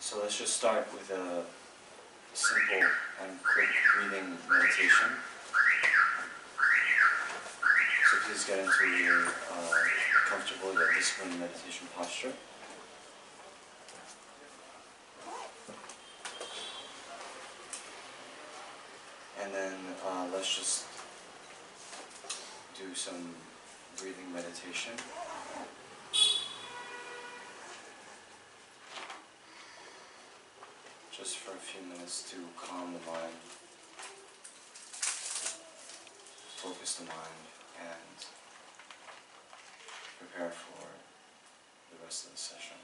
So let's just start with a simple and quick breathing meditation. So please get into your comfortable yet disciplined meditation posture. And then let's just do some breathing meditation. Just for a few minutes to calm the mind, focus the mind, and prepare for the rest of the session.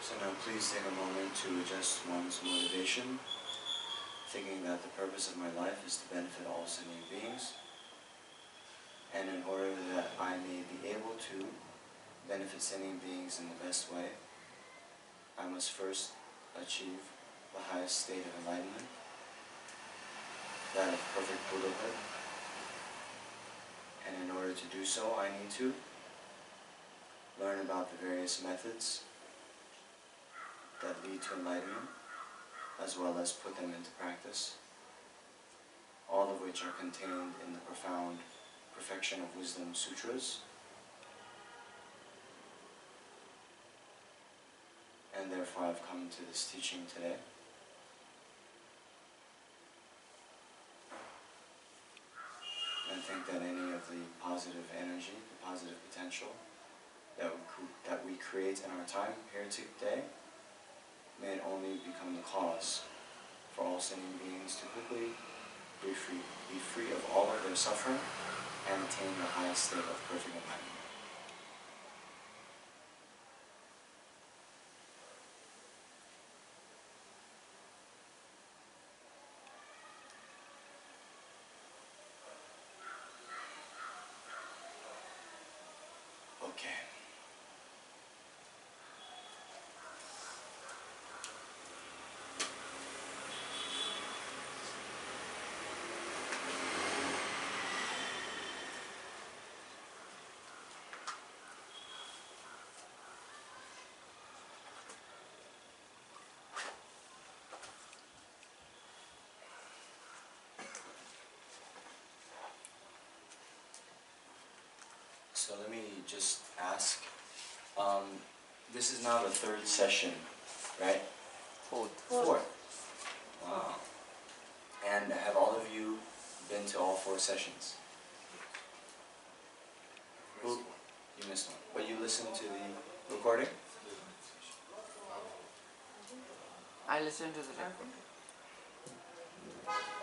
So now please take a moment to adjust one's motivation, thinking that the purpose of my life is to benefit all sentient beings, and in order that I may be able to benefit sentient beings in the best way, I must first achieve the highest state of enlightenment, that of perfect Buddhahood. And in order to do so, I need to learn about the various methods that lead to enlightenment, as well as put them into practice, all of which are contained in the profound Perfection of Wisdom Sutras. And therefore I've come to this teaching today. And I think that any of the positive energy, the positive potential that we create in our time here today may only become the cause for all sentient beings to quickly be free of all of their suffering and attain the highest state of perfect enlightenment. Okay. So let me just ask, this is now the third session, right? Fourth. Wow. And have all of you been to all 4 sessions? Who? You missed one. But you listened to the recording? I listened to the recording.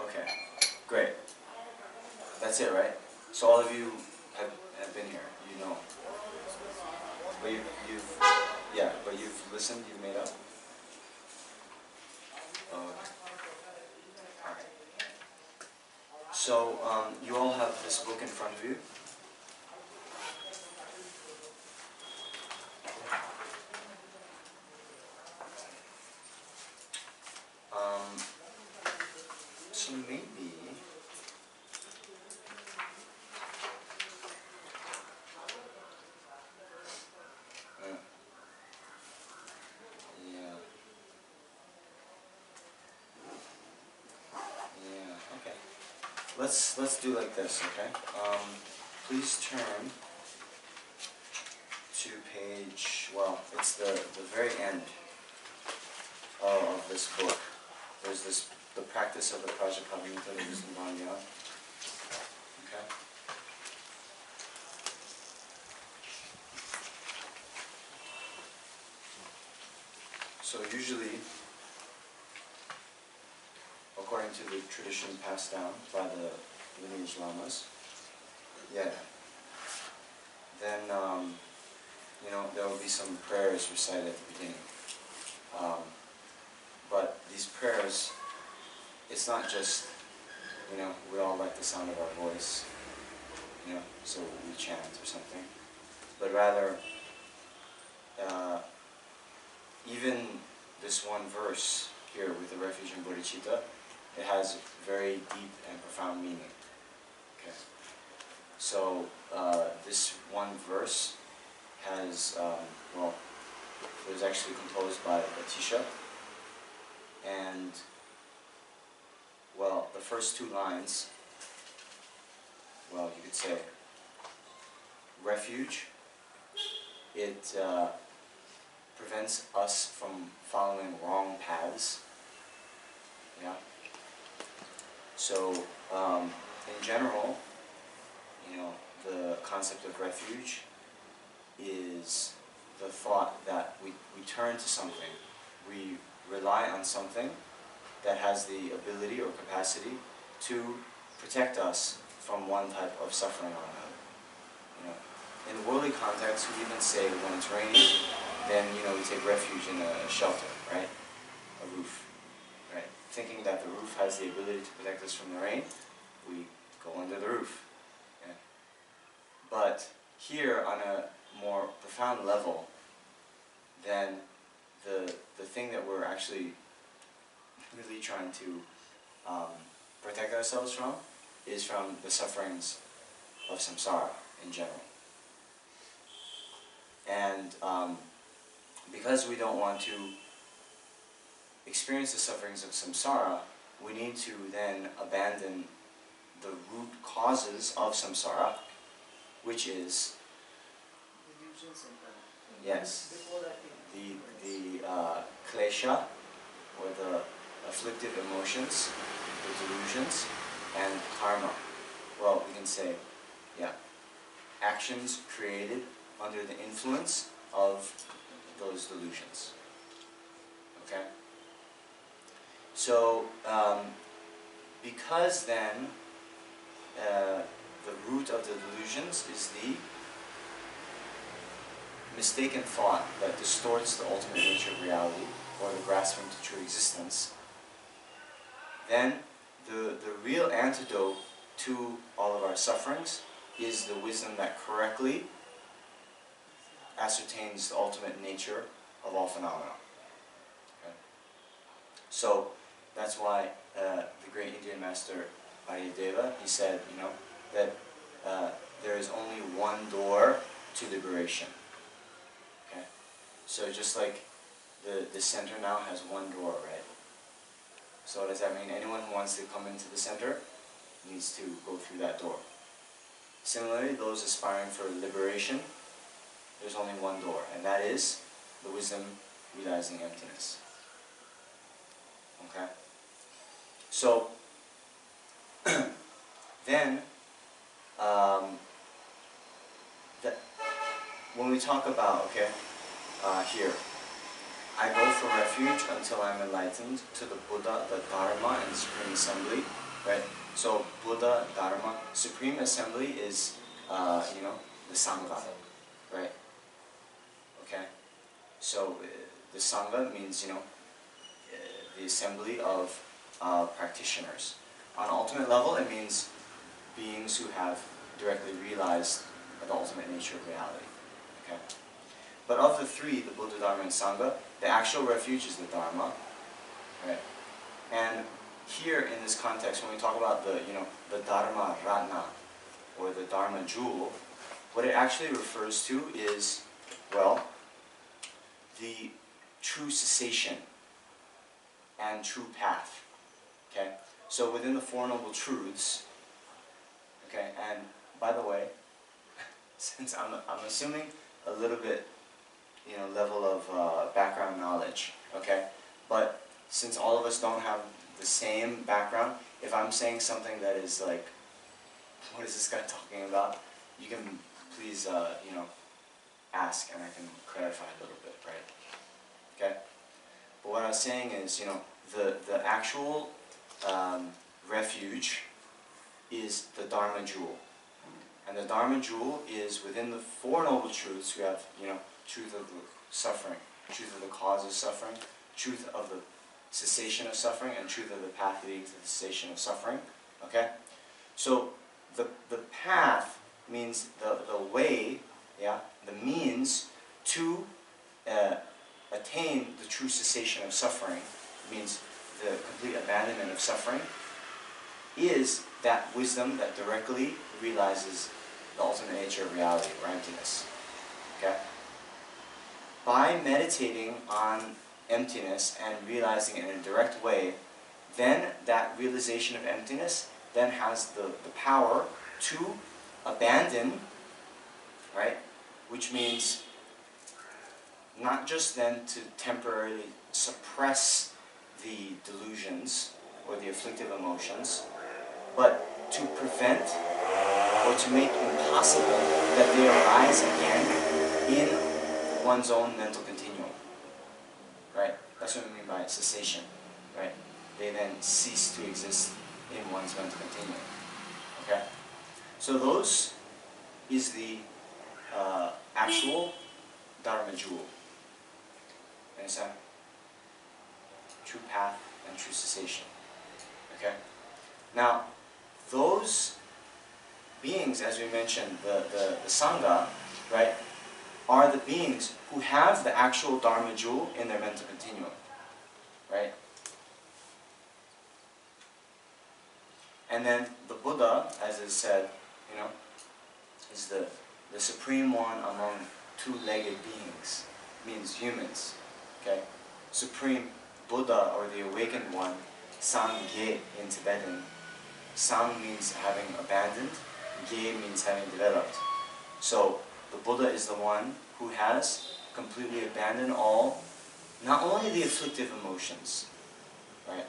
Okay, great. That's it, right? So all of you have been here, you know. But but you've listened, you've made up? Okay. Alright. So, you all have this book in front of you. So maybe okay. Let's do like this, okay? Please turn to page, well, it's the very end of this book. There's the practice of the Prajapavita Vijnana. Okay? So usually, according to the tradition passed down by the lineage lamas, then there will be some prayers recited at the beginning. But these prayers, it's not just, we all like the sound of our voice, so we chant or something. But rather, even this one verse here with the refuge in bodhicitta, it has very deep and profound meaning. Okay. So this one verse has, it was actually composed by Atisha, and the first 2 lines, you could say, refuge, it prevents us from following wrong paths. Yeah. So, in general, the concept of refuge is the thought that we turn to something. We rely on something that has the ability or capacity to protect us from one type of suffering or another. In the worldly context, we even say when it's raining, then we take refuge in a shelter, right? A roof, right? Thinking that the roof has the ability to protect us from the rain, we go under the roof. Okay? But here, on a more profound level, then the thing that we're actually really trying to protect ourselves from is from the sufferings of samsara in general. And because we don't want to experience the sufferings of samsara, we need to then abandon the root causes of samsara, which is, yes, the klesha, or the afflictive emotions, the delusions, and karma. Well, we can say, yeah, actions created under the influence of those delusions. Okay? So, because then the root of the delusions is the mistaken thought that distorts the ultimate nature of reality, or the grasping to true existence, then the real antidote to all of our sufferings is the wisdom that correctly ascertains the ultimate nature of all phenomena. Okay? So that's why the great Indian master Aryadeva, he said, that there is only one door to liberation. Okay? So just like the center now has one door, right? So what does that mean? Anyone who wants to come into the center needs to go through that door. Similarly, those aspiring for liberation, there's only one door, and that is the wisdom realizing emptiness. Okay? So, then, when we talk about, okay, here, I go for refuge until I'm enlightened to the Buddha, the Dharma, and the Supreme Assembly, right? So, Buddha, Dharma, Supreme Assembly is, the Sangha, right? Okay? So, the Sangha means, the assembly of practitioners. On an ultimate level, it means beings who have directly realized the ultimate nature of reality. Okay? But of the three, the Buddha, Dharma, and Sangha, the actual refuge is the Dharma. Right? And here in this context, when we talk about the Dharma Ratna, or the Dharma jewel, what it actually refers to is, well, the true cessation and true path. Okay? So within the Four Noble Truths, okay, and by the way, since I'm assuming a little bit, level of background knowledge, okay, but since all of us don't have the same background, if I'm saying something that is like, what is this guy talking about, you can please, ask and I can clarify a little bit, right? Okay? But what I was saying is, the actual refuge is the Dharma jewel. And the Dharma jewel is within the Four Noble Truths. We have, truth of the suffering, truth of the cause of suffering, truth of the cessation of suffering, and truth of the path leading to the cessation of suffering. Okay? So the path means the way, yeah, the means to attain the true cessation of suffering, means the complete abandonment of suffering, is that wisdom that directly realizes the ultimate nature of reality, or emptiness. Okay? By meditating on emptiness and realizing it in a direct way, then that realization of emptiness then has the power to abandon, right? Which means not just then to temporarily suppress the delusions or the afflictive emotions, but to prevent or to make impossible that they arise again in one's own mental continuum. Right? That's what we mean by cessation. Right? They then cease to exist in one's mental continuum. Okay? So those is the actual Dharma jewel. Understand? True path and true cessation. Okay? Now, those beings, as we mentioned, the Sangha, right? are the beings who have the actual Dharma jewel in their mental continuum, right? And then the Buddha, as is said, is the supreme one among two-legged beings, means humans, okay? Supreme Buddha, or the awakened one, Sangye in Tibetan. Sang means having abandoned, Ge means having developed. So the Buddha is the one who has completely abandoned all, not only the afflictive emotions, right?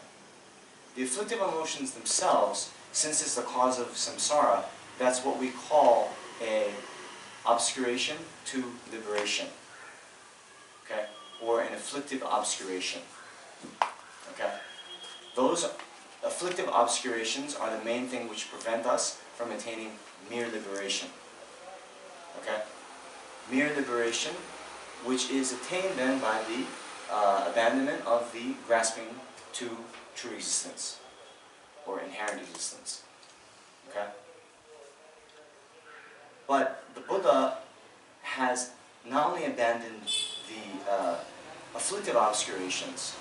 The afflictive emotions themselves, since it's the cause of samsara, that's what we call a obscuration to liberation, okay? Or an afflictive obscuration, okay? Those afflictive obscurations are the main thing which prevent us from attaining mere liberation, okay? Mere liberation, which is attained then by the abandonment of the grasping to true existence, or inherent existence, okay? But the Buddha has not only abandoned the afflictive obscurations,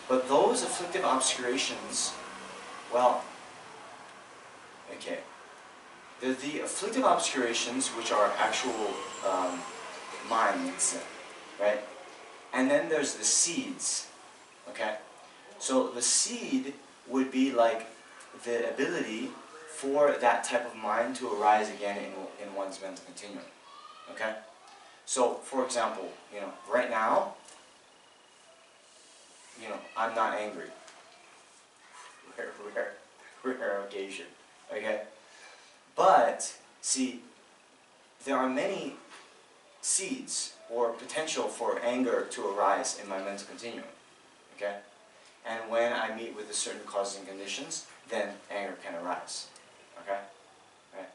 but those afflictive obscurations, well, okay, the afflictive obscurations, which are actual minds, right? And then there's the seeds, okay? So the seed would be like the ability for that type of mind to arise again in one's mental continuum, okay? So, for example, right now, I'm not angry. Rare occasion, okay? But, see, there are many seeds or potential for anger to arise in my mental continuum, okay? And when I meet with a certain causes and conditions, then anger can arise, okay? Right?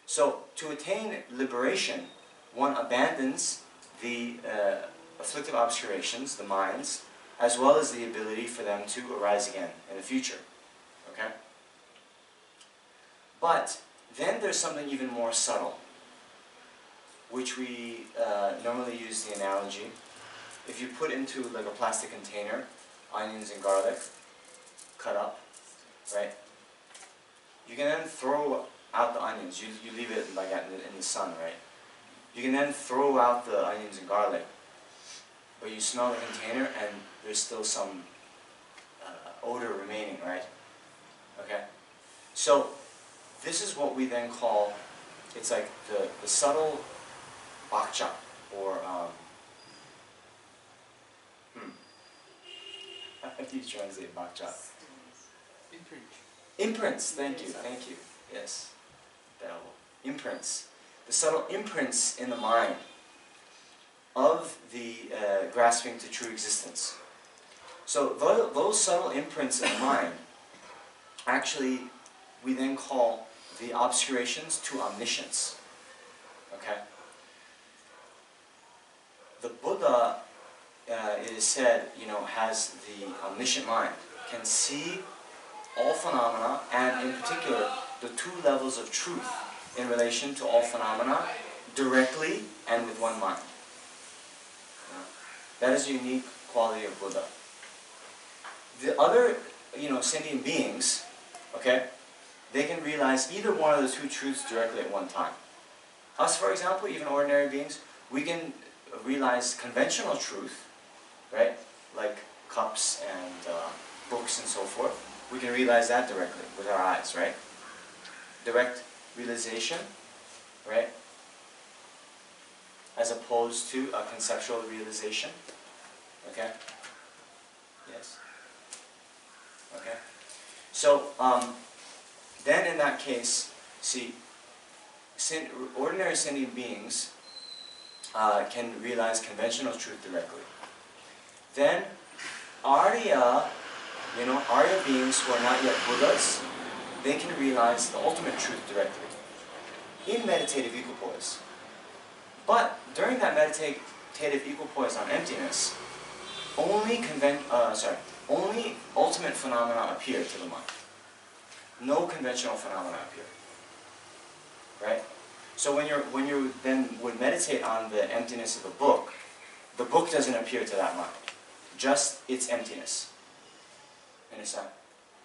So, to attain liberation, one abandons the afflictive obscurations, the minds, as well as the ability for them to arise again in the future, okay? But then there's something even more subtle, which we normally use the analogy. If you put into like a plastic container onions and garlic, cut up, right? You can then throw out the onions. You leave it like in the sun, right? You can then throw out the onions and garlic, but you smell the container and there's still some odor remaining, right? Okay? So this is what we then call, it's like the subtle bakcha, or how do you translate bakcha? Imprints, thank you. Yes. Imprints. The subtle imprints in the mind of the grasping to true existence. So those subtle imprints in the mind, actually, we then call the obscurations to omniscience. Okay? The Buddha, it is said, has the omniscient mind, can see all phenomena, and in particular, the two levels of truth in relation to all phenomena, directly and with one mind. That is a unique quality of Buddha. The other, sentient beings, okay, they can realize either one of the two truths directly at one time. Us, for example, even ordinary beings, we can realize conventional truth, right, like cups and books and so forth. We can realize that directly with our eyes, right? Direct realization, right? As opposed to a conceptual realization. Okay? Yes? Okay? So, then in that case, see, ordinary sentient beings can realize conventional truth directly. Then, Arya beings who are not yet Buddhas, they can realize the ultimate truth directly in meditative equipoise. But during that meditative equipoise on emptiness, only ultimate phenomena appear to the mind. No conventional phenomena appear. Right? So when you then would meditate on the emptiness of the book doesn't appear to that mind. Just its emptiness. Understand?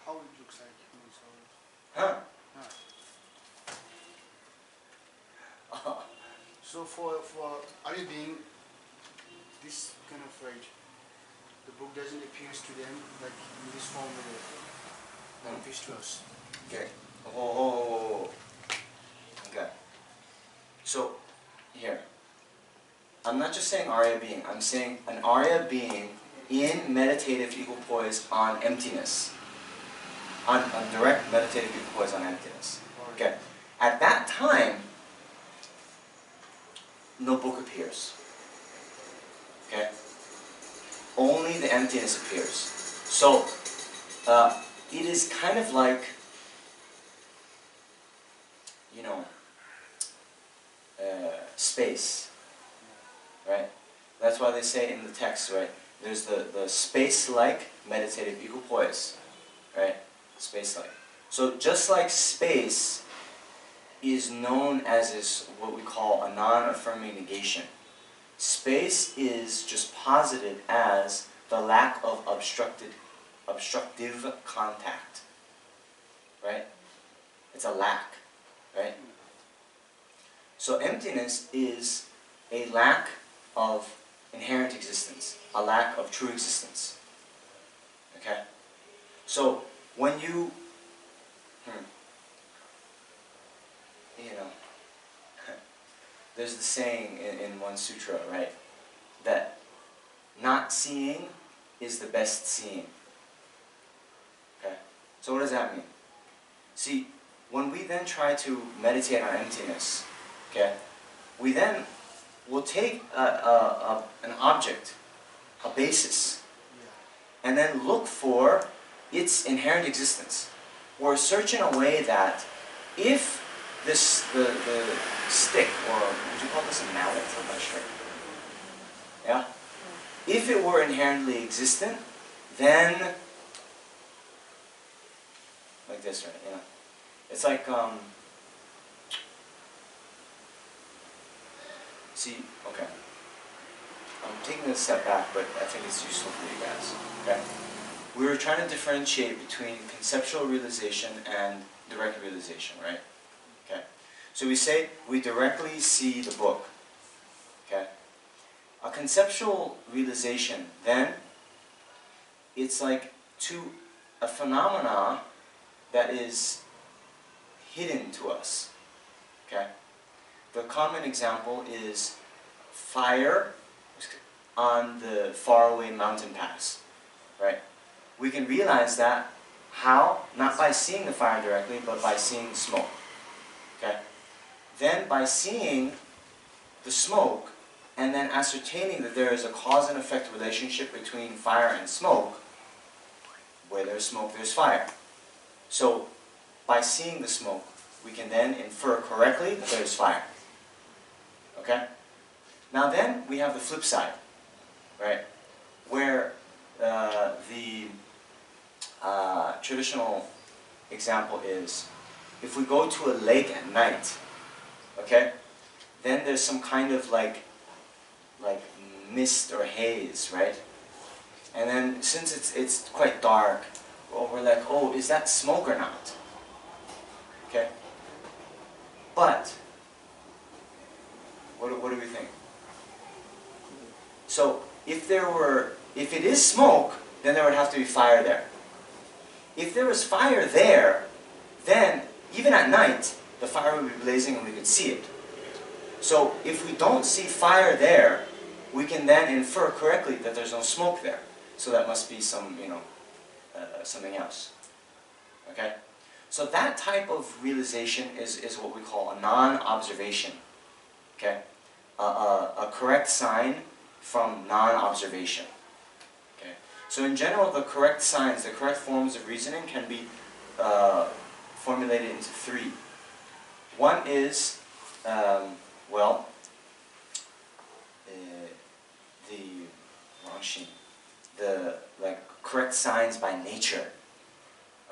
How it looks like when it's always. Huh? So for are you being this kind of right? The book doesn't appear to them like in this form that appears to us. Okay. Oh. Okay. So, here. I'm not just saying Arya being. I'm saying an Arya being in meditative equipoise on emptiness. On direct meditative equipoise on emptiness. Okay. At that time, no book appears. Okay. Only the emptiness appears. So, it is kind of like, you know, space, right? That's why they say in the text, right? There's the space-like meditative equipoise, right? Space-like. So just like space is known as is what we call a non-affirming negation. Space is just posited as the lack of obstructive contact, right? It's a lack, right? So emptiness is a lack of inherent existence, a lack of true existence. Okay? So when you, you know, there's the saying in one sutra, right, that not seeing is the best seeing. Okay? So what does that mean? See, when we then try to meditate on emptiness, okay, we then will take an object, a basis, and then look for its inherent existence. Or search in a way that if the stick, or would you call this a mallet? I'm not sure. Yeah? If it were inherently existent, then, like this, right? Yeah. It's like, see, okay. I'm taking a step back, but I think it's useful for you guys. Okay? We were trying to differentiate between conceptual realization and direct realization, right? Okay. So we say we directly see the book. Okay. A conceptual realization, then, it's like a phenomena that is hidden to us. Okay. The common example is fire on the faraway mountain pass, right? We can realize that how? Not by seeing the fire directly, but by seeing the smoke. Okay? Then by seeing the smoke and then ascertaining that there is a cause and effect relationship between fire and smoke, where there's smoke, there's fire. So by seeing the smoke, we can then infer correctly that there's fire. Okay? Now then, we have the flip side, right? Where the traditional example is, if we go to a lake at night, okay, then there's some kind of like mist or haze, right? And then since it's quite dark, well, we're like, oh, is that smoke or not? Okay? But what do we think? So if it is smoke, then there would have to be fire there. If there was fire there, then even at night, the fire would be blazing and we could see it. So if we don't see fire there, we can then infer correctly that there's no smoke there. So that must be some, something else. Okay? So that type of realization is what we call a non-observation. Okay? A correct sign from non-observation. Okay? So in general, the correct signs, the correct forms of reasoning can be formulated into three. One is, the correct signs by nature.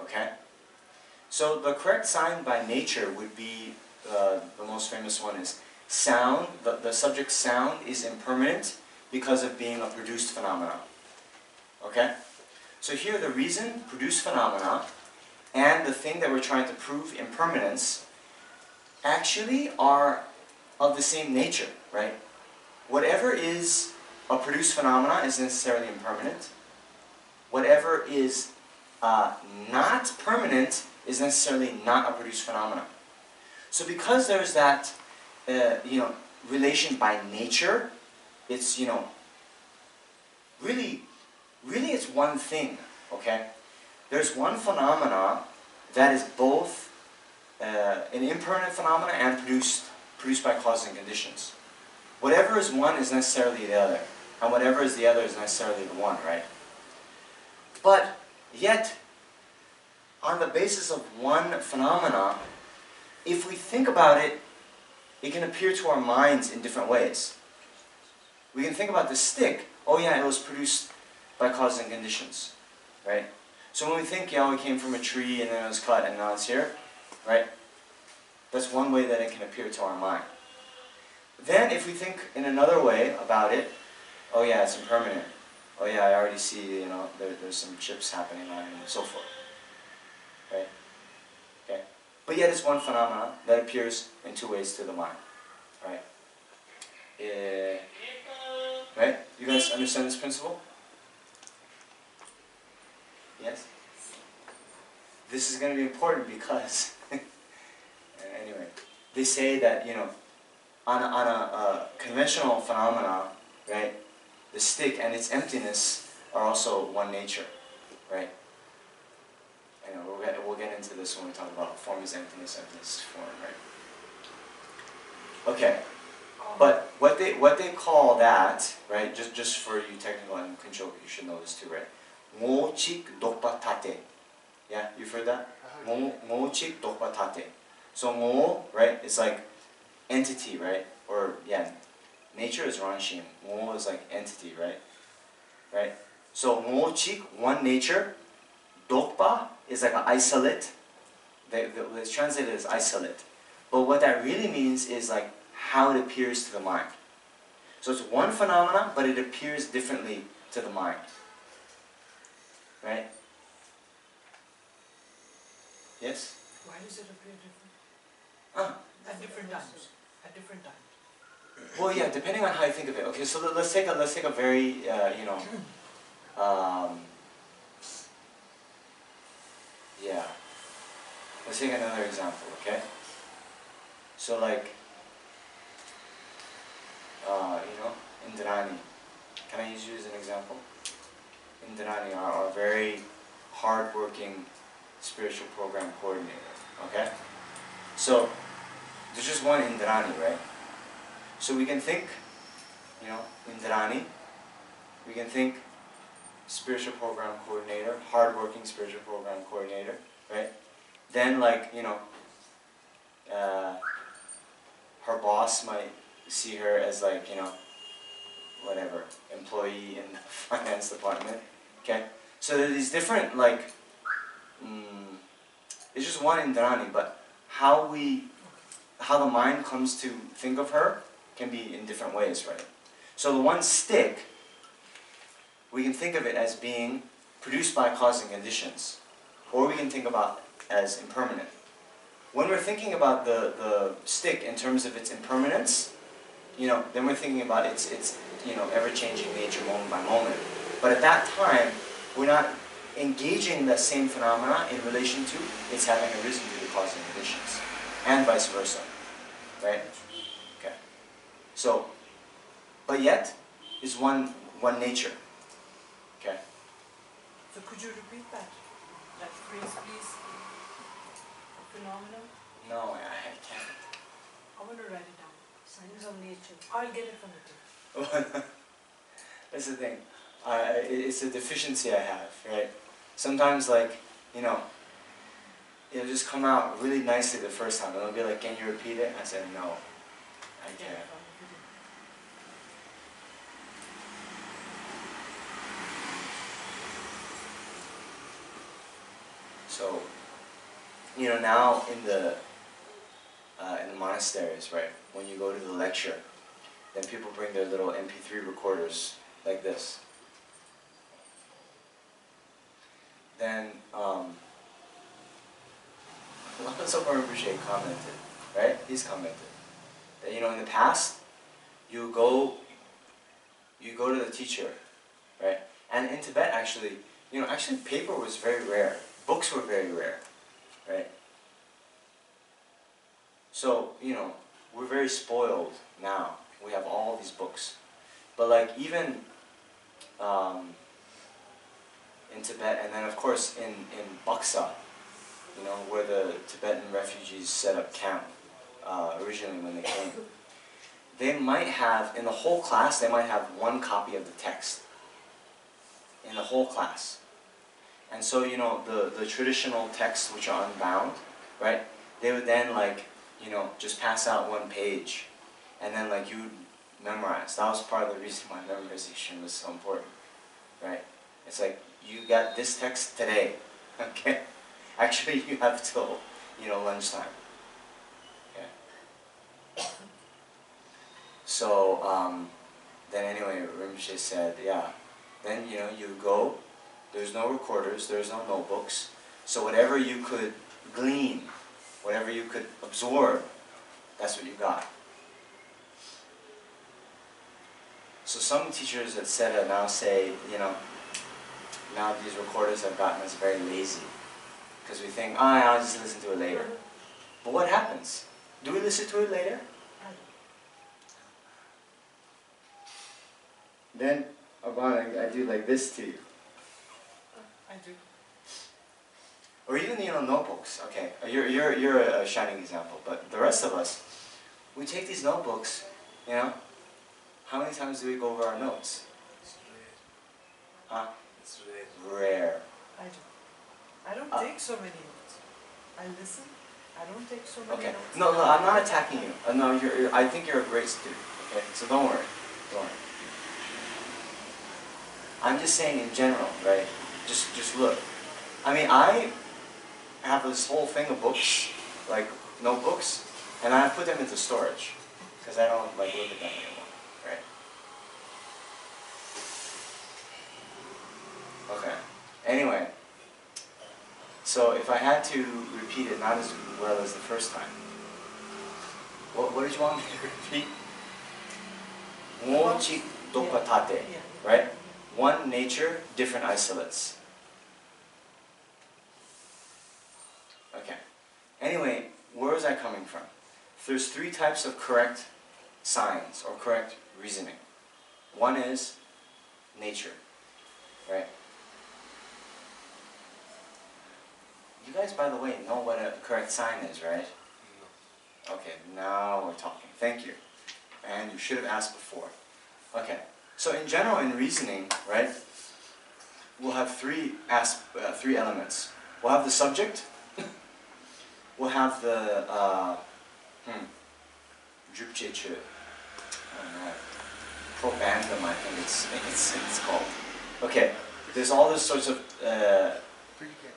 Okay? So the correct sign by nature would be the most famous one is sound. The subject sound is impermanent because of being a produced phenomena. Okay? So here the reason, produced phenomena, and the thing that we're trying to prove, impermanence, actually are of the same nature, right? Whatever is a produced phenomena is necessarily impermanent. Whatever is not permanent is necessarily not a produced phenomena. So because there's that, relation by nature, it's, really it's one thing, okay? There's one phenomena that is both an impermanent phenomena and produced by causes and conditions. Whatever is one is necessarily the other, and whatever is the other is necessarily the one, right? But yet, on the basis of one phenomena, if we think about it, it can appear to our minds in different ways. We can think about the stick. Oh yeah, it was produced by causes and conditions, right? So when we think, it came from a tree and then it was cut and now it's here, right? That's one way that it can appear to our mind. Then if we think in another way about it, oh yeah, it's impermanent. Oh yeah, I already see, there's some chips happening on it and so forth. Right? Okay? But yet it's one phenomenon that appears in two ways to the mind. Right? Right? You guys understand this principle? Yes? This is going to be important because, anyway, they say that, on a conventional phenomena, right, the stick and its emptiness are also one nature, right? We'll get into this when we talk about form is emptiness, emptiness is form, right? Okay, but what they call that, right? Just for you technical and Kuncho, you should know this too, right? Ngo chik dokpa tate. Yeah, you've heard that? Ngo chik dokpa tate. So ngo, right? It's like entity, right? Or yeah, nature is ranshin. Ngo is like entity, right? Right? So ngo chik, one nature. Dokpa is like an isolate. It's translated as isolate. But what that really means is like how it appears to the mind. So it's one phenomena, but it appears differently to the mind. Right? Yes? Why does it appear different? At different times. At different times. Well, yeah, depending on how you think of it. Okay, so let's take a very yeah. Let's take another example. Okay. So like, Indrani. Can I use you as an example? Indrani are our very hard-working spiritual program coordinator. Okay. So there's just one Indrani, right? So we can think, Indrani. We can think spiritual program coordinator, hard-working spiritual program coordinator, right? Then like, her boss might see her as like, whatever, employee in the finance department, okay? So there are these different like, it's just one Indrani, but how the mind comes to think of her can be in different ways, right? So the one stick, we can think of it as being produced by cause and conditions, or we can think about as impermanent. When we're thinking about the stick in terms of its impermanence, then we're thinking about its ever-changing nature moment by moment. But at that time, we're not engaging the same phenomena in relation to its having arisen due to cause and conditions, and vice versa, right? Okay. So, but yet, is one nature. Okay. So could you repeat that phrase, please? Phenomenon? No, I can't. I want to write it down. Signs of nature. I'll get it from the tip. That's the thing. It's a deficiency I have, right? Sometimes, like, it'll just come out really nicely the first time. It'll be like, can you repeat it? I said, no, I can't. So, now in the in the monasteries, right? When you go to the lecture, then people bring their little MP3 recorders like this. Then Lama Zopa Rinpoche commented, right? He's commented that, you know, in the past, you go to the teacher, right? And in Tibet, actually, you know, actually paper was very rare. Books were very rare, right? So, you know, we're very spoiled now. We have all these books. But like even in Tibet, and then of course in Baksa, you know, where the Tibetan refugees set up camp originally when they came, they might have, in the whole class, they might have one copy of the text. In the whole class. And so, you know, the traditional texts which are unbound, right, they would then like, you know, just pass out one page and then like you memorize. That was part of the reason why memorization was so important, right? It's like, you got this text today, okay? Actually, you have till, you know, lunchtime, okay? So, then anyway, Rinpoche said, yeah, then, you know, you go, there's no recorders, there's no notebooks, so whatever you could glean, whatever you could absorb, that's what you got. So some teachers that said it now say, you know, now these recorders have gotten us very lazy. Because we think, oh, I'll just listen to it later. But what happens? Do we listen to it later? Then, I do like this to you. I do. Or even, you know, notebooks. Okay, you're a shining example. But the rest of us, we take these notebooks, you know, how many times do we go over our notes? It's rare. Huh? It's rare. Rare. I do. I don't take so many notes. I listen. I don't take so many Okay. notes. No, I'm not attacking you. No, I think you're a great student. Okay, so don't worry. Don't worry. I'm just saying in general, right? Just look. I mean, I have this whole thing of books, like notebooks, and I put them into storage because I don't like look at them anymore, right? Okay. Anyway, so if I had to repeat it not as well as the first time, what did you want me to repeat? Mochi dokatate, Yeah. right? One nature, different isolates. Okay. Anyway, where was I coming from? There's three types of correct signs or correct reasoning. One is nature, right? You guys, by the way, know what a correct sign is, right? No. Okay, now we're talking. Thank you. And you should have asked before. Okay. So in general, in reasoning, right, we'll have three elements. We'll have the subject. We'll have the Drupchechu. Probandum, I think it's called. Okay. There's all those sorts of Predicate.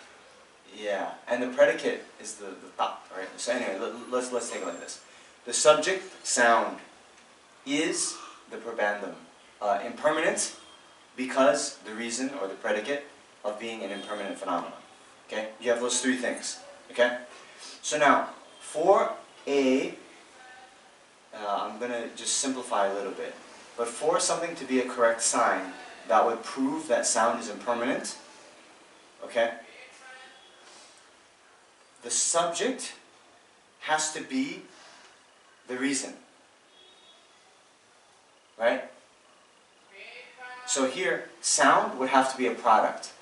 yeah, and the predicate is the ta, right? So anyway, let's take it like this. The subject, sound, is the probandum. Impermanent because the reason or the predicate of being an impermanent phenomenon. Okay? You have those three things. Okay? So now, for I'm going to just simplify a little bit, but for something to be a correct sign that would prove that sound is impermanent, okay? The subject has to be the reason. Right? So here, sound would have to be a product.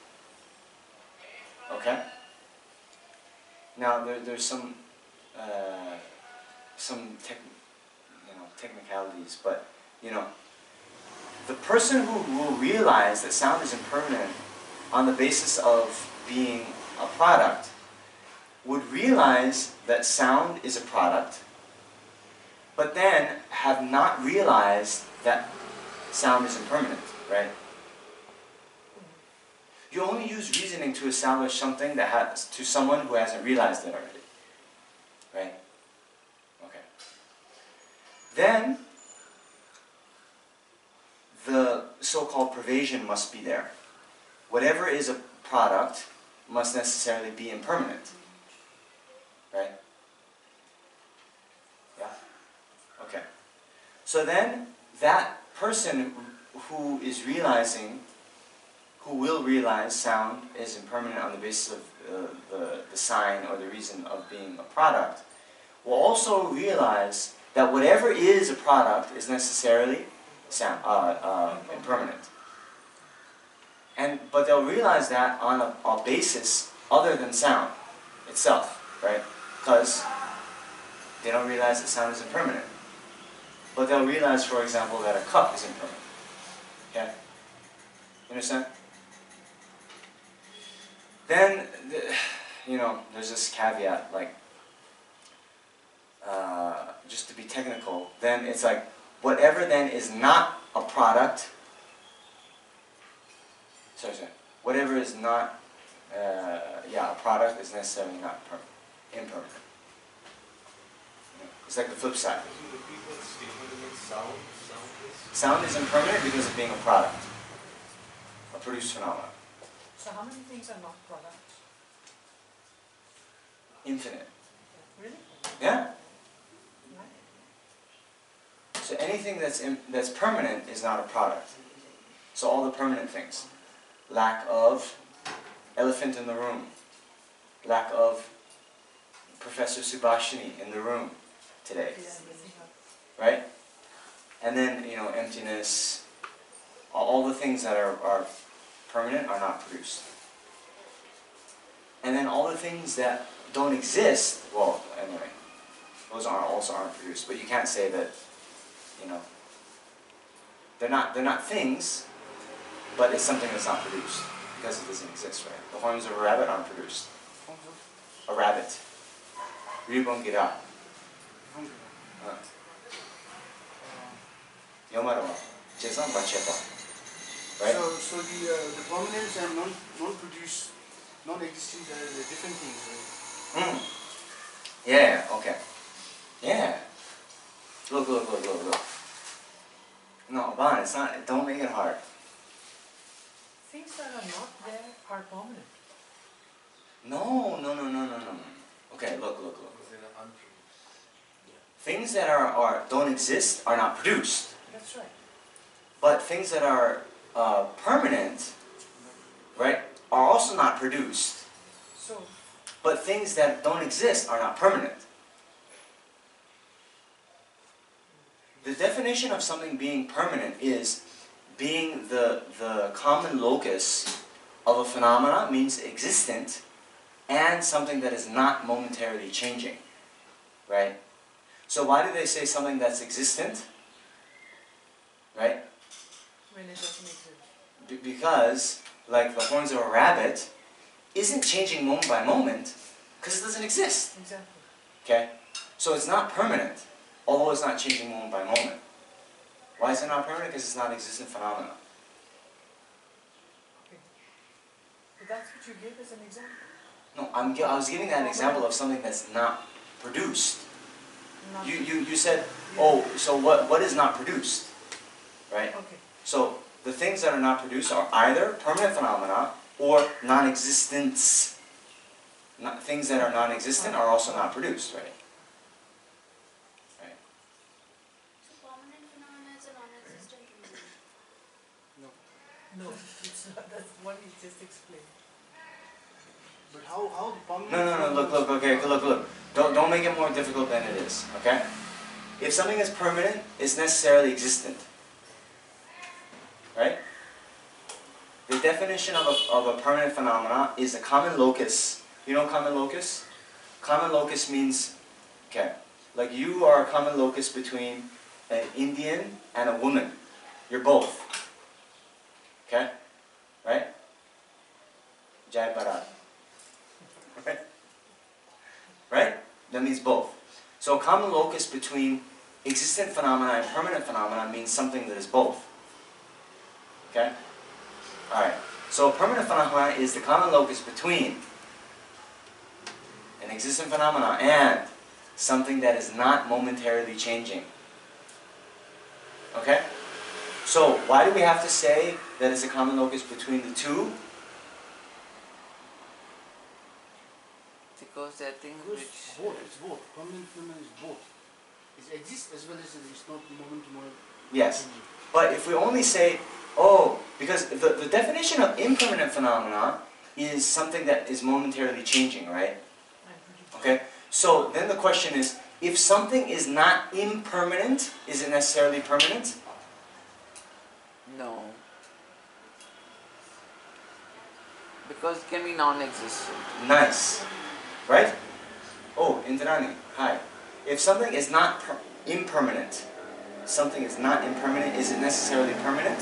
Okay? Now, there's some technicalities, but, the person who will realize that sound is impermanent on the basis of being a product would realize that sound is a product, but then have not realized that sound is impermanent, right? You only use reasoning to establish something that has to someone who hasn't realized it already, right? then the so-called pervasion must be there. Whatever is a product must necessarily be impermanent. Right? Yeah? Okay. So then, that person who is realizing, who will realize sound is impermanent on the basis of the sign or the reason of being a product, will also realize that whatever is a product is necessarily sound, impermanent. But they'll realize that on a basis other than sound itself, right? Because they don't realize that sound is impermanent. But they'll realize, for example, that a cup is impermanent. Okay? You understand? Then, there's this caveat, like, just to be technical, then it's like, whatever then is not a product, whatever is not, a product is necessarily not impermanent. It's like the flip side. Isn't the people's statement about sound is? Sound is impermanent because of being a product, a produced phenomenon. So how many things are not products? Infinite. Really? Yeah? Right. So anything that's permanent is not a product. So all the permanent things. Lack of elephant in the room. Lack of Professor Subhashini in the room today. Right? And then, emptiness, all the things that are permanent are not produced. And then all the things that don't exist, well, anyway, those also aren't produced. But you can't say that, they're not things, but it's something that's not produced because it doesn't exist, right? The horns of a rabbit aren't produced. A rabbit. Ribon gira. Yomarawa. Jesan bachepa. Right? So the permanence and non-produced, non-existing are different things, right? Yeah, okay. Yeah. Look. No, Ban, it's not, don't make it hard. Things that are not there are permanent. No. Okay, look. Because they are unproduced. Things that don't exist are not produced. That's right. But things that are permanent, right, are also not produced. So, But things that don't exist are not permanent. The definition of something being permanent is being the common locus of a phenomena, means existent, and something that is not momentarily changing. Right? So why do they say something that's existent? Right? when it doesn't exist. Because, like the horns of a rabbit, isn't changing moment by moment because it doesn't exist. Exactly. Okay? So it's not permanent, although it's not changing moment by moment. Why is it not permanent? Because it's not an existent phenomena. Okay. But that's what you gave as an example. No, I was giving that example of something that's not produced. Not You said, oh, so what is not produced? Right? Okay. So the things that are not produced are either permanent phenomena or non-existence. Things that are non-existent are also not produced, right? Right. So permanent phenomena is a non-existent phenomenon. No, it's not. That's what he just explained. But how the permanent... No, look, okay, look. Don't make it more difficult than it is, okay? If something is permanent, it's necessarily existent. Right? The definition of a permanent phenomena is a common locus. You know common locus? Common locus means, okay, like you are a common locus between an Indian and a woman. You're both. Okay? Right? Jai Bharat. Right? Right? That means both. So a common locus between existent phenomena and permanent phenomena means something that is both. Okay? Alright. So a permanent phenomena is the common locus between an existent phenomena and something that is not momentarily changing. Okay? So why do we have to say that it's a common locus between the two? Because there are things Because which... both, it's both. Permanent phenomenon is both. It exists as well as it's not moment to moment. Yes. But if we only say, oh, because the definition of impermanent phenomena is something that is momentarily changing, right? Okay? So then the question is, if something is not impermanent, is it necessarily permanent? No. Because it can be non-existent. Nice. Right? Oh, Indrani, hi. If something is not impermanent, something is not impermanent, is it necessarily permanent?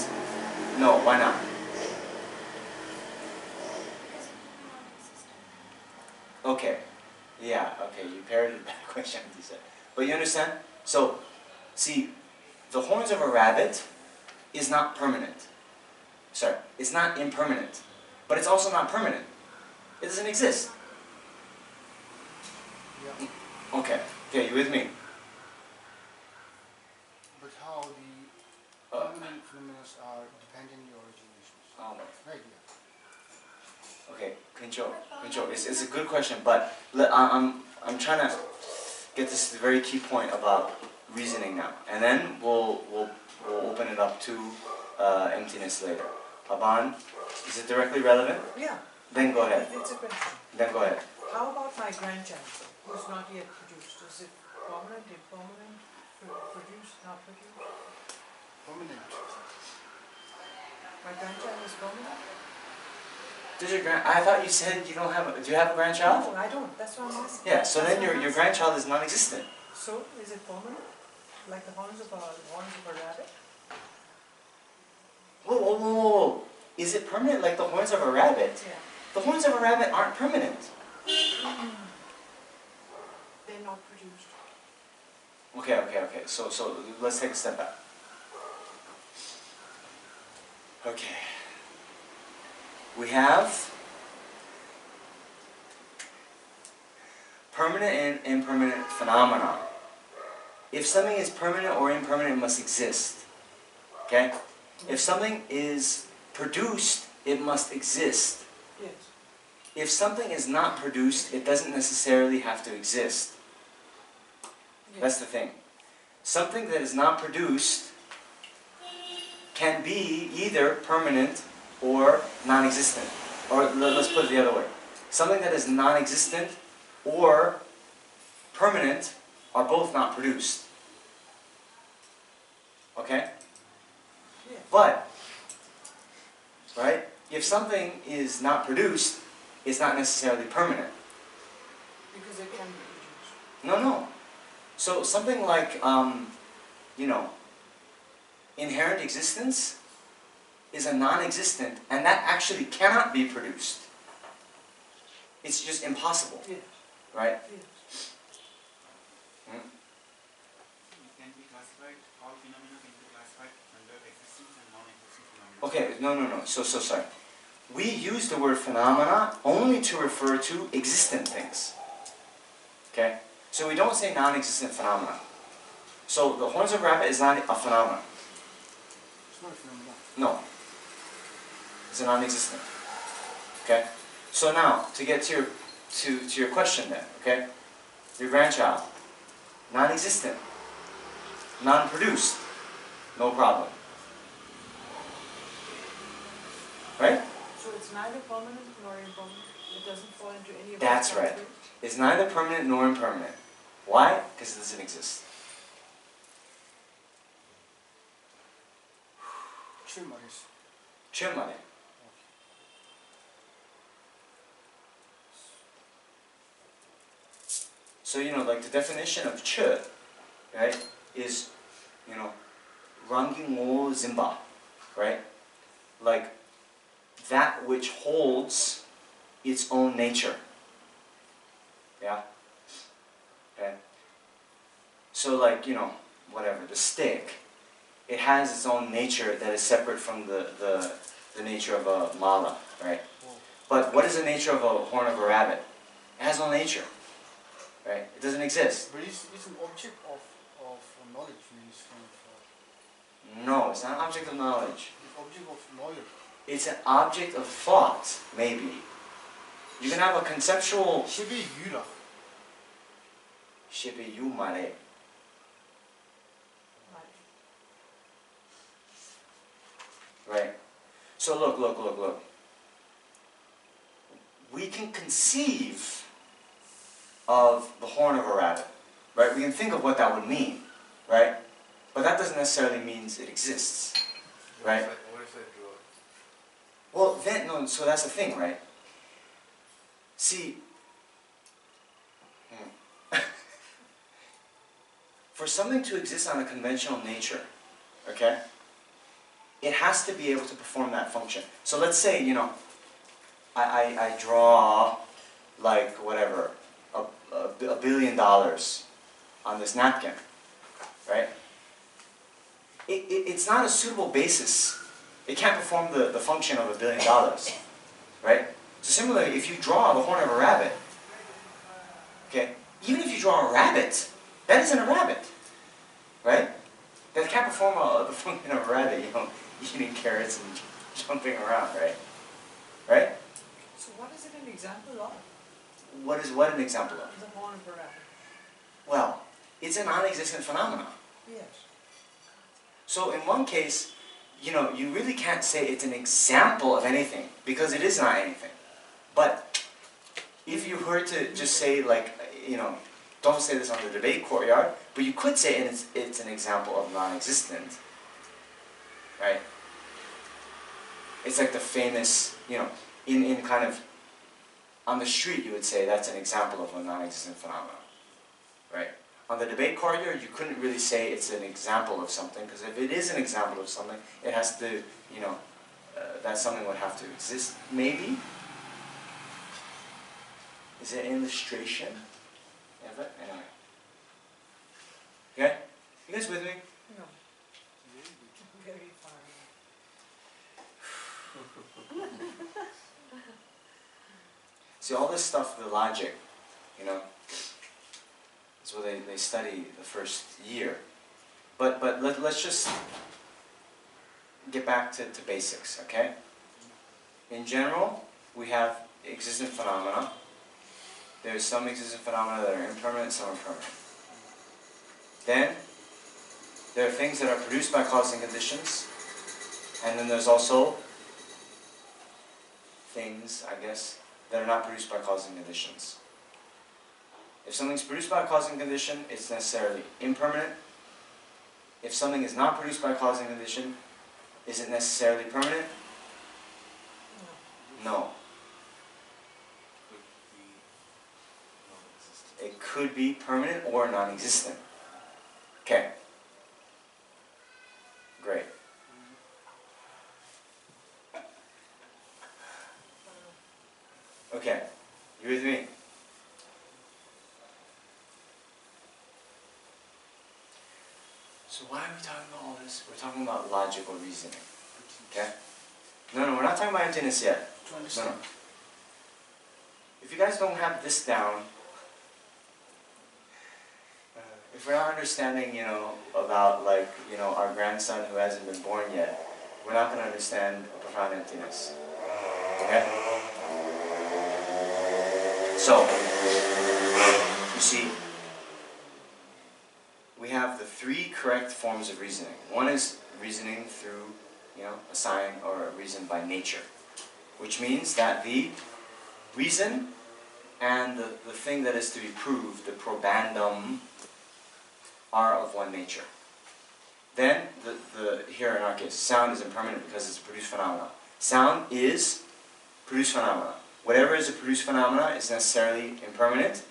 No, why not? Okay. Yeah, okay, you parroted that question, you said. But you understand? So, see, the horns of a rabbit is not permanent. Sorry, it's not impermanent. But it's also not permanent. It doesn't exist. Yeah. Okay, okay, you with me? But how the permanent phenomena are dependent on the originations. Right, yeah. Okay, Kuncho, it's a good question, but I'm trying to get this very key point about reasoning now, and then we'll open it up to emptiness later. Aban, is it directly relevant? Yeah. Then go ahead. It's a question. Then go ahead. How about my grandchild, who's not yet produced? Is it permanent, impermanent, produced, not produced? Permanent. My grandchild is permanent? I thought you said you don't have a, do you have a grandchild? No, I don't. That's what I'm asking. Yeah, so That's then what I'm your asking. grandchild is non-existent. So, is it permanent? Like the horns of a rabbit? Whoa, whoa, whoa, whoa. Is it permanent like the horns of a rabbit? Yeah. The horns of a rabbit aren't permanent. They're not produced. Okay. So let's take a step back. Okay. We have permanent and impermanent phenomena. If something is permanent or impermanent, it must exist. Okay? If something is produced, it must exist. Yes. If something is not produced, it doesn't necessarily have to exist. Yes. That's the thing. Something that is not produced can be either permanent or non-existent. Or let's put it the other way. Something that is non-existent or permanent are both not produced. Okay? Yes. But, right, if something is not produced, it's not necessarily permanent. Because it can be produced. No. So something like, inherent existence is a non-existent, and that actually cannot be produced. It's just impossible, Yes. right? Yes. Can be classified, all phenomena can be classified under existence and non-existent phenomena. Okay, no. So sorry. We use the word phenomena only to refer to existent things. Okay? So we don't say non-existent phenomena. So the horns of a rabbit is not a phenomenon. It's not a phenomenon. No. It's a non-existent. Okay? So now, to get to your question then, okay? Your grandchild, non-existent, non-produced, no problem. Right? So it's neither permanent nor impermanent. It doesn't fall into any of That's those right. categories? It's neither permanent nor impermanent. Why? Because it doesn't exist. Chimmaris. Chimare. So, like the definition of Choe, right, is, Ranging wo Zimba, right? Like, that which holds its own nature. Yeah? Okay? So, like, whatever, the stick, it has its own nature that is separate from the nature of a mala, right? But what is the nature of a horn of a rabbit? It has no nature, right? It doesn't exist. But it's an object of knowledge, means kind of. No, it's not an object of knowledge. It's object of knowledge. It's an object of thought, maybe. You can have a conceptual... 是被鱼了。 Shippy you mare. Right. So look. We can conceive of the horn of a rabbit, right? We can think of what that would mean, right? But that doesn't necessarily mean it exists, right? What if I draw it? Well, then, no, so that's the thing, right? See, for something to exist on a conventional nature, okay, it has to be able to perform that function. So let's say, you know, I draw, like, whatever, $1 billion on this napkin, right? It's not a suitable basis. It can't perform the function of $1 billion, right? So similarly, if you draw the horn of a rabbit, okay, even if you draw a rabbit, that isn't a rabbit, right? That can't perform the function of a rabbit, you know, eating carrots and jumping around, right? Right? So what is it an example of? What is what an example of? The horn of a rabbit. Well, it's a non-existent phenomenon. Yes. So in one case, you know, you really can't say it's an example of anything, because it is not anything. But if you were to just say, like, you know, don't say this on the debate courtyard, but you could say it's an example of non-existent, right? It's like the famous, you know, in kind of, on the street you would say that's an example of a non-existent phenomenon, right? On the debate courtyard you couldn't really say it's an example of something, because if it is an example of something, it has to, you know, that something would have to exist, maybe? Is it an illustration? Yeah, but anyway. Okay? You guys with me? No. Very far. See, all this stuff, the logic, you know, is what they study the first year. But let's just get back to basics, okay? In general, we have existent phenomena. There's some existent phenomena that are impermanent, some are permanent. Then, there are things that are produced by causing conditions, and then there's also things, I guess, that are not produced by causing conditions. If something's produced by a causing condition, it's necessarily impermanent. If something is not produced by a causing condition, is it necessarily permanent? No. It could be permanent or non-existent. Okay. Great. Okay. You with me? So why are we talking about all this? We're talking about logical reasoning. Okay? No, we're not talking about emptiness yet. To understand. No. If you guys don't have this down, if we're not understanding, you know, about, like, you know, our grandson who hasn't been born yet, we're not going to understand profound emptiness. Okay? So, you see, we have the three correct forms of reasoning. One is reasoning through, you know, a sign or a reason by nature, which means that the reason and the thing that is to be proved, the probandum, are of one nature. Then, here in our case, sound is impermanent because it's a produced phenomena. Sound is produced phenomena. Whatever is a produced phenomena is necessarily impermanent.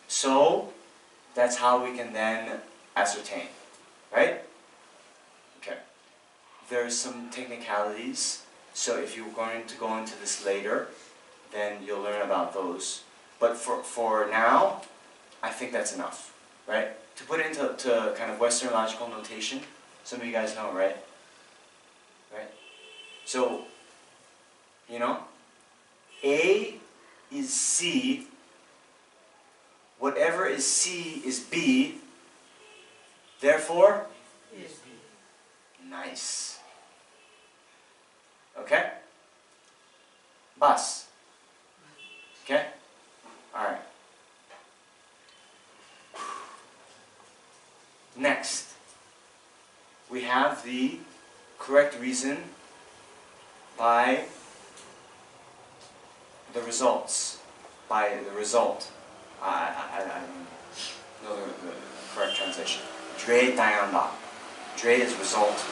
So, that's how we can then ascertain. Right? Okay. There's some technicalities. So if you're going to go into this later, then you'll learn about those. But for now, I think that's enough. Right? To put it into kind of Western logical notation, some of you guys know, right? Right? So, you know, A is C, whatever is C is B, therefore, Yes. Nice. Okay? Bus. Okay? Alright. Next, we have the correct reason by the results. By the result. I don't know the correct translation. Dre Dayanda. Dre is result.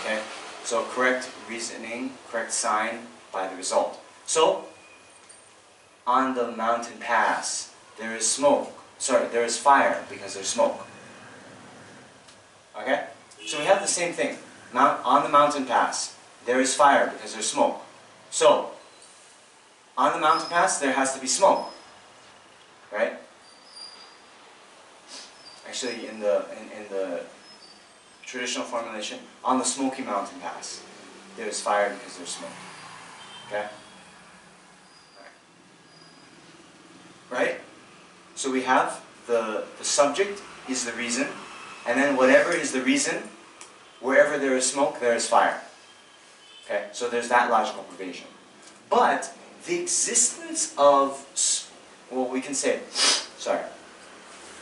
Okay? So correct reasoning, correct sign by the result. So, on the mountain pass, there is smoke. Sorry, there is fire because there's smoke. Okay? So we have the same thing. On the mountain pass, there is fire because there's smoke. So, on the mountain pass, there has to be smoke. Right? Actually, in the traditional formulation, on the Smoky Mountain Pass, there is fire because there's smoke. Okay? Right? So we have the subject is the reason, and then whatever is the reason, wherever there is smoke, there is fire. Okay? So there's that logical provision. But the existence of, well, we can say, sorry,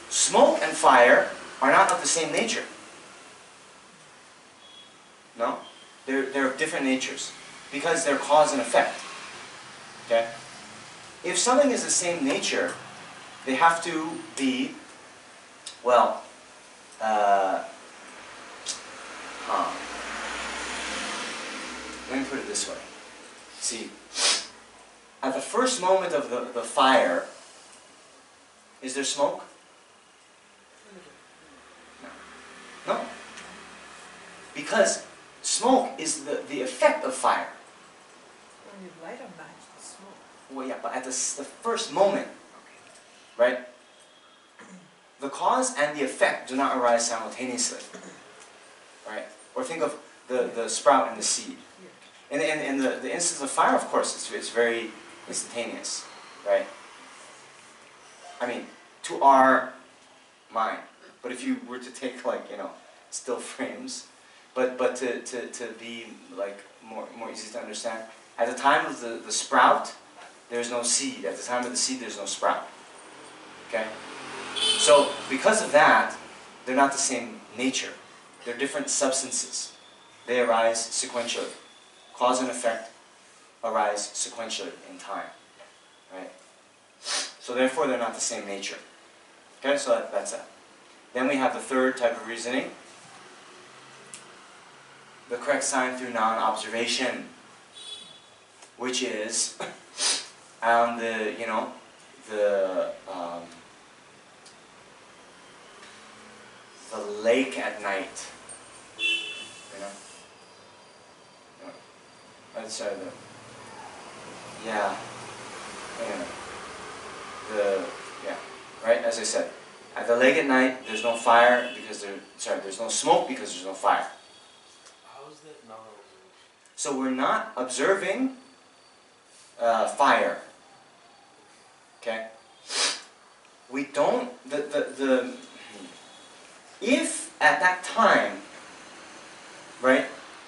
smoke and fire are not of the same nature. No? They're of different natures because they're cause and effect. Okay? If something is the same nature, they have to be, well, let me put it this way. See, at the first moment of the fire, is there smoke? No. No. Because smoke is the effect of fire. When you light a match, the smoke. Well, yeah, but at the first moment, right? The cause and the effect do not arise simultaneously, right? Or think of the sprout and the seed. In the instance of fire, of course, it's very instantaneous, right? I mean, to our mind. But if you were to take, like, you know, still frames, but to be like more easy to understand, at the time of the sprout, there's no seed. At the time of the seed, there's no sprout. Okay? So because of that, they're not the same nature. They're different substances. They arise sequentially. Cause and effect arise sequentially in time. Right? So therefore, they're not the same nature. Okay, so that's that. Then we have the third type of reasoning. The correct sign through non-observation, which is on the, you know, the lake at night. You know? Sorry, yeah. Yeah. Right, as I said. At the lake at night, there's no fire because there's no smoke because there's no fire. How is that non-observation? So we're not observing fire. Okay? We don't, if at that time, right,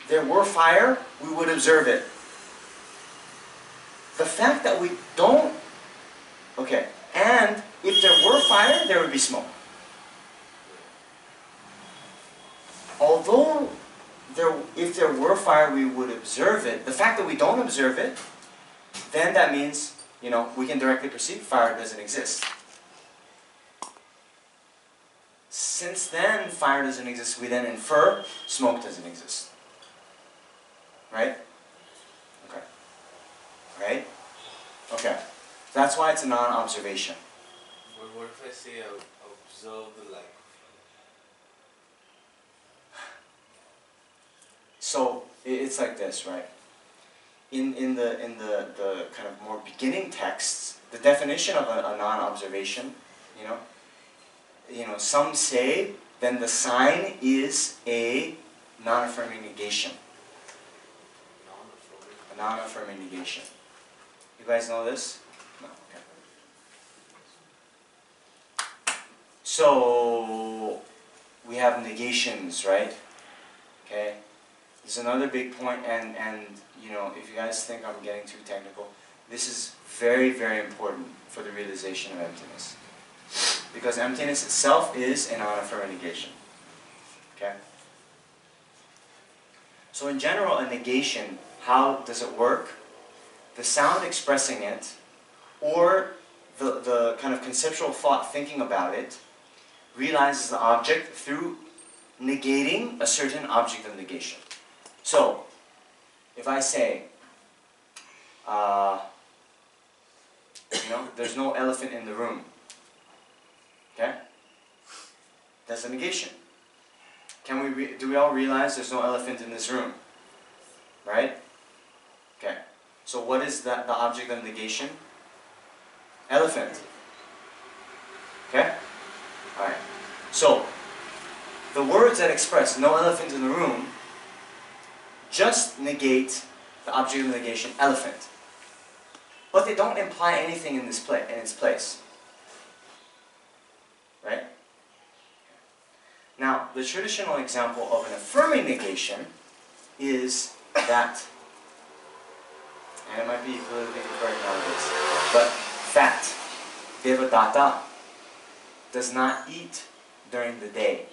there were fire, we would observe it. The fact that we don't, okay, and if there were fire, there would be smoke. Although if there were fire, we would observe it. The fact that we don't observe it, then that means, you know, we can directly perceive fire doesn't exist. Since then, fire doesn't exist, we then infer smoke doesn't exist. Right? Okay. Right? Okay. That's why it's a non-observation. But what if I say I observe the light? So it's like this, right? In the kind of more beginning texts, the definition of a non-observation, you know, some say then the sign is a non-affirming negation. A non-affirming negation. You guys know this? No. Okay. So we have negations, right? Okay? This is another big point, and you know, if you guys think I'm getting too technical, this is very, very important for the realization of emptiness. Because emptiness itself is a non-affirming negation. Okay? So in general, a negation, how does it work? The sound expressing it, or the kind of conceptual thought thinking about it, realizes the object through negating a certain object of negation. So, if I say, you know, there's no elephant in the room, okay? That's a negation. Do we all realize there's no elephant in this room? Right? Okay. So what is the object of negation? Elephant. Okay? Alright. So, the words that express no elephant in the room just negate the object of negation, elephant. But they don't imply anything in its place. Right? Now, the traditional example of an affirming negation is that, and it might be politically incorrect nowadays, but fat, devadatta, does not eat during the day.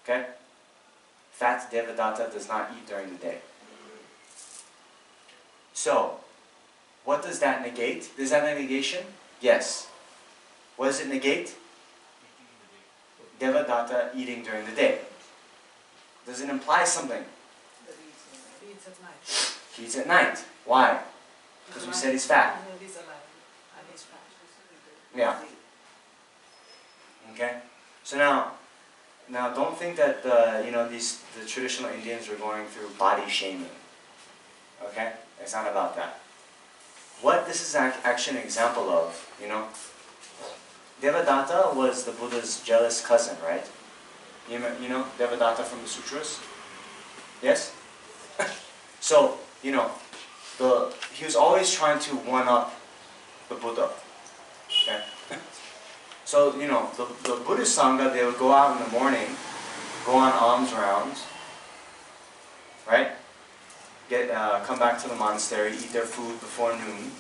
Okay? Fat devadatta does not eat during the day. So, what does that negate? Is that a negation? Yes. What does it negate? Devadatta eating during the day. Does it imply something? He eats at night. He eats at night. Why? Because we said he's fat. He's alive and he's fat. Yeah. Okay. So now don't think that the traditional Indians were going through body shaming. Okay, it's not about that. What this is actually an example of, you know, Devadatta was the Buddha's jealous cousin, right? You know Devadatta from the sutras? Yes? So, you know, he was always trying to one-up the Buddha. Okay? So, you know, the Buddhist Sangha, they would go out in the morning, go on alms rounds, right? Come back to the monastery, eat their food before noon,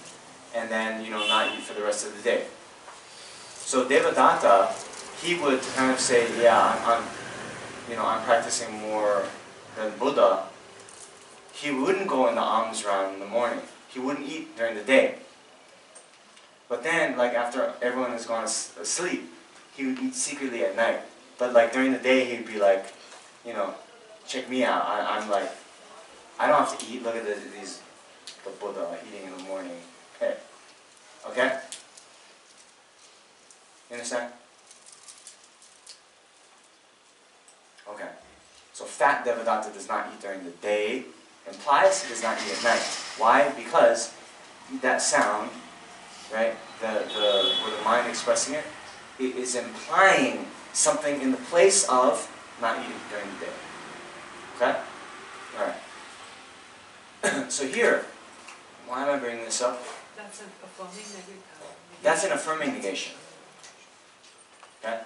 and then, you know, not eat for the rest of the day. So Devadatta, he would kind of say, yeah, I'm practicing more than Buddha. He wouldn't go in the alms round in the morning. He wouldn't eat during the day. But then, like after everyone has gone asleep, he would eat secretly at night. But like during the day, he'd be like, you know, check me out. I'm like, I don't have to eat. Look at the Buddha eating in the morning. Okay. Okay? You understand? Okay. So fat Devadatta does not eat during the day. Implies he does not eat at night. Why? Because that sound, right, where the mind expressing it, it is implying something in the place of not eating during the day. Okay? Alright. So here, why am I bringing this up? That's an affirming negation. That's an affirming negation. Okay?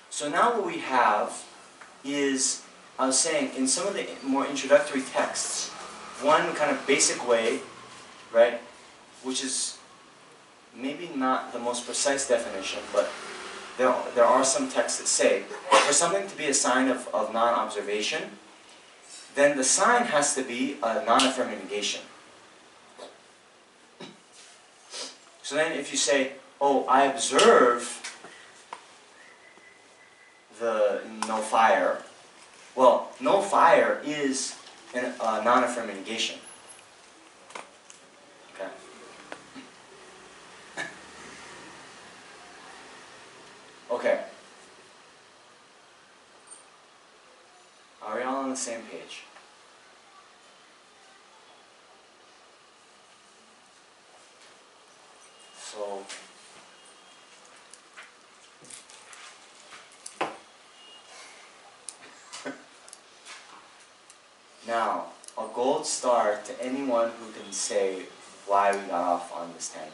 So now what we have is, I was saying, in some of the more introductory texts, one kind of basic way, right, which is maybe not the most precise definition, but there are some texts that say, for something to be a sign of non-observation, then the sign has to be a non-affirming negation. So then if you say, oh, I observe the no fire, well, no fire is a non-affirming negation. Okay? Okay. Are we all on the same page? So, now, a gold star to anyone who can say why we got off on this tangent.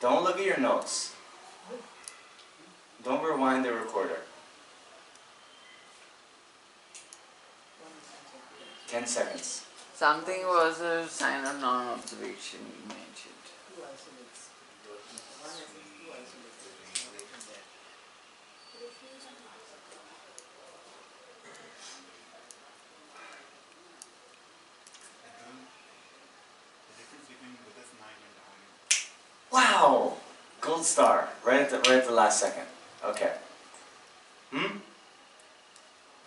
Don't look at your notes. Don't rewind the recorder. 10 seconds. Something was a sign of non-observation you mentioned. Two isolates. One is two isolates. Refuse and heart sutra. The difference between Buddha's mind and ours. Wow! Gold star. Right at the last second. Okay.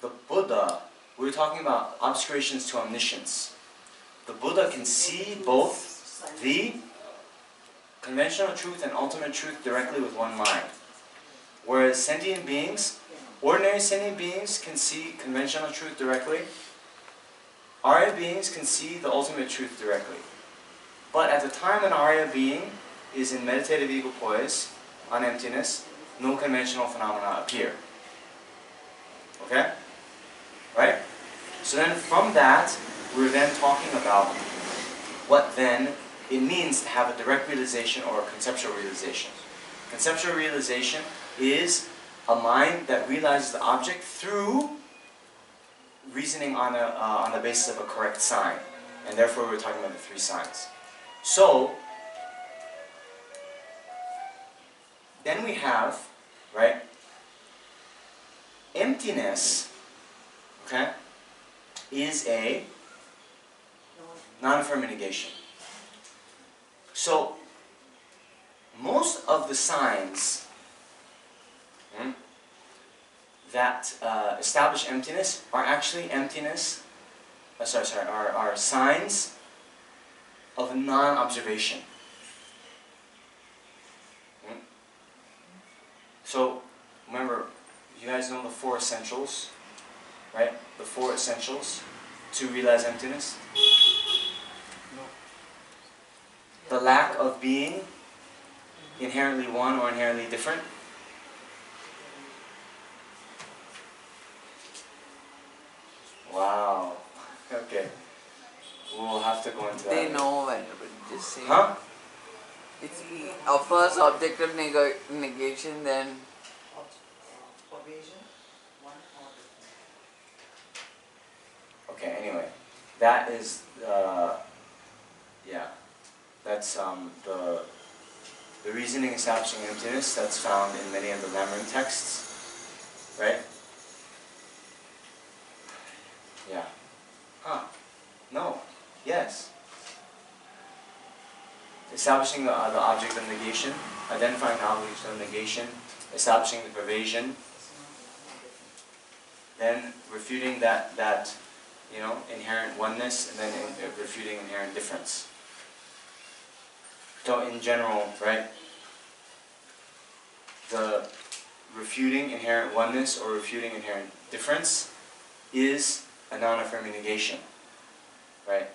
The Buddha, we were talking about obscurations to omniscience. The Buddha can see both the conventional truth and ultimate truth directly with one mind. Whereas sentient beings, ordinary sentient beings can see conventional truth directly. Arya beings can see the ultimate truth directly. But at the time an Arya being is in meditative equipoise on emptiness, no conventional phenomena appear. Okay? Right? So then from that, we're then talking about what then it means to have a direct realization or a conceptual realization. Conceptual realization is a mind that realizes the object through reasoning on the basis of a correct sign. And therefore we're talking about the three signs. So, then we have, right, emptiness, okay, is a non-affirming negation. So, most of the signs that establish emptiness are actually emptiness, are signs of non-observation. So, remember, you guys know the 4 essentials, right? The 4 essentials to realize emptiness. No. The lack of being inherently one or inherently different. Wow. Okay. We'll have to go into that. They know when, but just say. Huh? It's first objective negation, then Observation, one or Okay, anyway. That is, yeah. That's the reasoning establishing emptiness that's found in many of the Lamrim texts. Right? Yeah. Huh. No. Yes. Establishing the object of negation, identifying the object of negation, establishing the pervasion, then refuting that inherent oneness, and then refuting inherent difference. So in general, right, the refuting inherent oneness or refuting inherent difference is a non-affirming negation, right?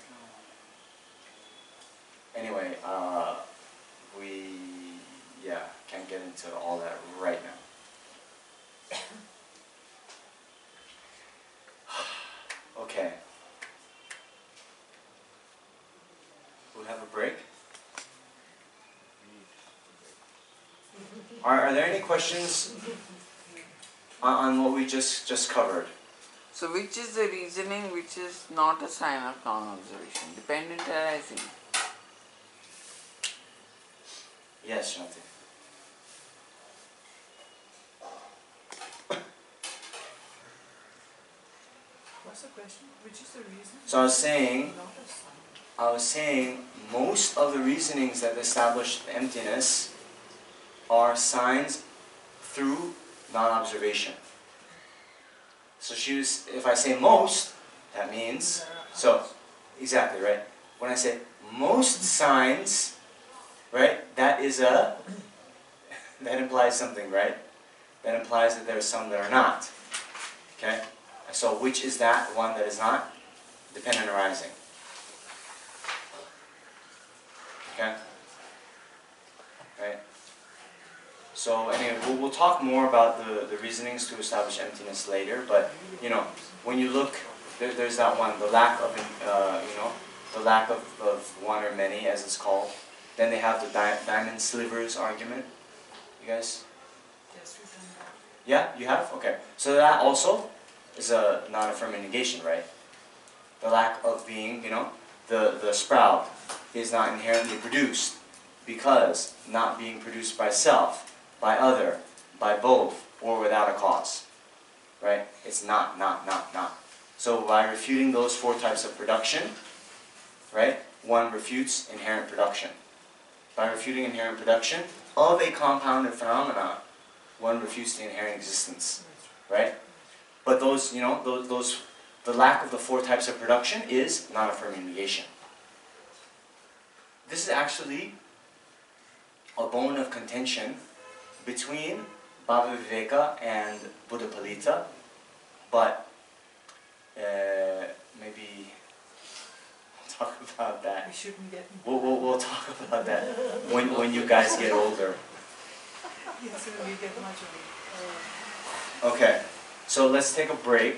Anyway, we can't get into all that right now. Okay. We'll have a break. Are there any questions on what we just covered? so which is the reasoning which is not a sign of non-observation? Dependent arising. Yes, Shanti. what's the question? Which is the reason? So I was saying, Not a sign. most of the reasonings that establish emptiness are signs through non-observation. So if I say most, that means, so, exactly, right? When I say most signs, right, that implies something, right? That implies that there are some that are not. Okay? So which is that one that is not? Dependent arising. Okay? Right? So anyway, we'll talk more about the reasonings to establish emptiness later, but when you look, there's that one, the lack of one or many, as it's called. Then they have the diamond slivers argument. You guys? Yes, we can Yeah, you have? Okay. So that also is a non-affirming negation, right? The lack of being, the sprout is not inherently produced because not being produced by self, by other, by both, or without a cause. Right? It's not. So by refuting those four types of production, right, one refutes inherent production. By refuting inherent production of a compounded phenomena, one refutes the inherent existence. Right? But those, the lack of the four types of production is non-affirming negation. This is actually a bone of contention between Baba Viveka and Buddha Palita, but maybe we'll talk about that. We shouldn't get We'll talk about that when you guys get older. yes, we get much of it. Okay, so let's take a break.